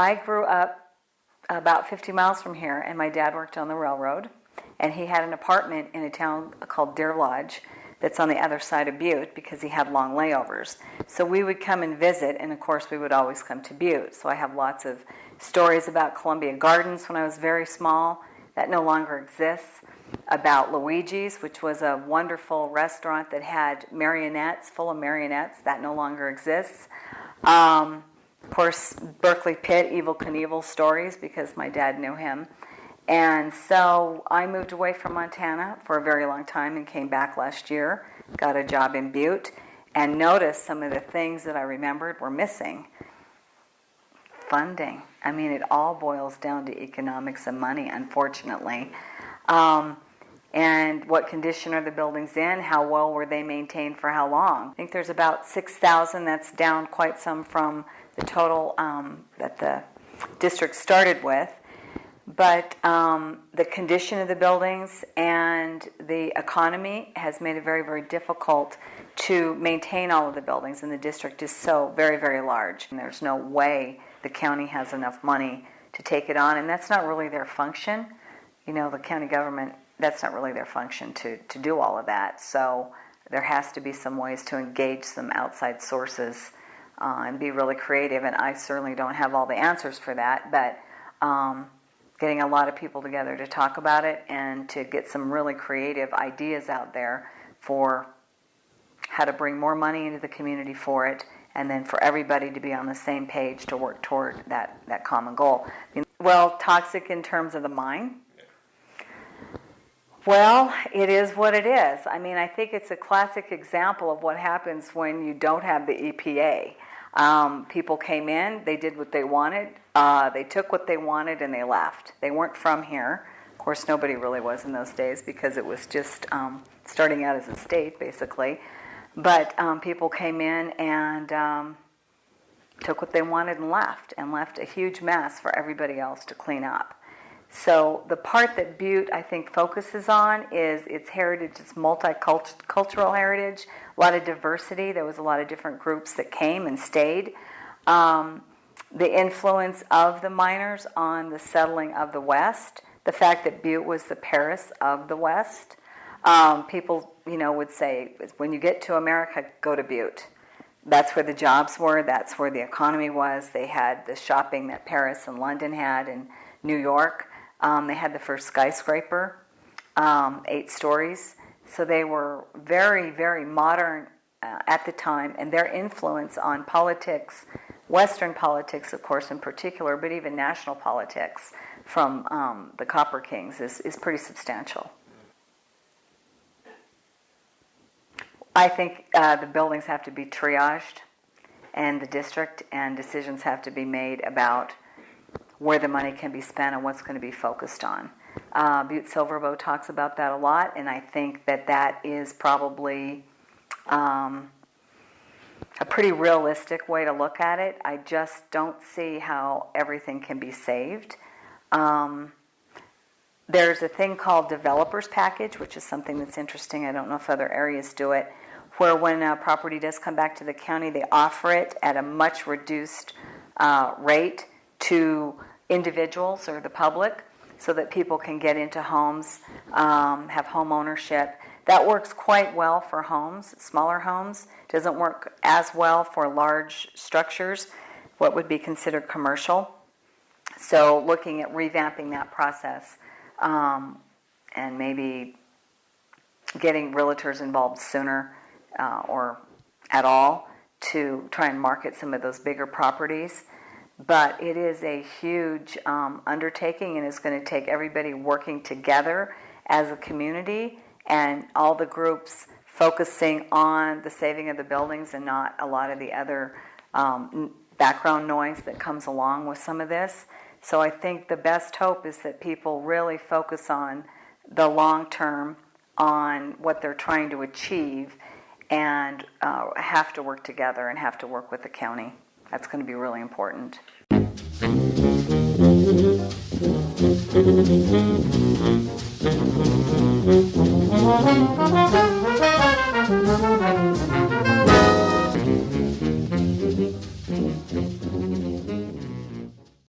I grew up about 50 miles from here, and my dad worked on the railroad, and he had an apartment in a town called Deer Lodge that's on the other side of Butte because he had long layovers. So we would come and visit, and of course we would always come to Butte. So I have lots of stories about Columbia Gardens when I was very small. That no longer exists. About Luigi's, which was a wonderful restaurant that had marionettes, full of marionettes. That no longer exists. Of course, Berkeley Pitt, Evel Knievel stories, because my dad knew him. And so I moved away from Montana for a very long time and came back last year, got a job in Butte, and noticed some of the things that I remembered were missing. Funding. I mean, it all boils down to economics and money, unfortunately. And what condition are the buildings in? How well were they maintained for how long? I think there's about 6,000. That's down quite some from the total that the district started with. But the condition of the buildings and the economy has made it very, very difficult to maintain all of the buildings. And the district is so very, very large. And there's no way the county has enough money to take it on. And that's not really their function. You know, the county government, that's not really their function to do all of that. So there has to be some ways to engage some outside sources and be really creative. And I certainly don't have all the answers for that, but getting a lot of people together to talk about it and to get some really creative ideas out there for how to bring more money into the community for it, and then for everybody to be on the same page to work toward that common goal. Well, toxic in terms of the mine. Well, it is what it is. I mean, I think it's a classic example of what happens when you don't have the EPA. People came in, they did what they wanted, they took what they wanted, and they left. They weren't from here. Of course, nobody really was in those days because it was just starting out as a state, basically. But people came in and took what they wanted and left a huge mess for everybody else to clean up. So the part that Butte, I think, focuses on is its heritage, its multicultural heritage, a lot of diversity. There was a lot of different groups that came and stayed. The influence of the miners on the settling of the West, the fact that Butte was the Paris of the West. People, would say, when you get to America, go to Butte. That's where the jobs were. That's where the economy was. They had the shopping that Paris and London had, and New York. They had the first skyscraper, 8 stories. So they were very, very modern at the time, and their influence on politics, Western politics, of course, in particular, but even national politics from the Copper Kings is pretty substantial. I think the buildings have to be triaged, and the district, and decisions have to be made about where the money can be spent and what's going to be focused on. Butte Silverbow talks about that a lot, and I think that is probably a pretty realistic way to look at it. I just don't see how everything can be saved. There's a thing called developer's package, which is something that's interesting. I don't know if other areas do it, where when a property does come back to the county, they offer it at a much reduced rate to individuals or the public so that people can get into homes, have home ownership. That works quite well for homes, smaller homes. It doesn't work as well for large structures, what would be considered commercial. So looking at revamping that process and maybe getting realtors involved sooner or at all to try and market some of those bigger properties. But it is a huge undertaking, and it's going to take everybody working together as a community and all the groups focusing on the saving of the buildings and not a lot of the other background noise that comes along with some of this. So I think the best hope is that people really focus on the long term, on what they're trying to achieve, and have to work together and have to work with the county. That's going to be really important.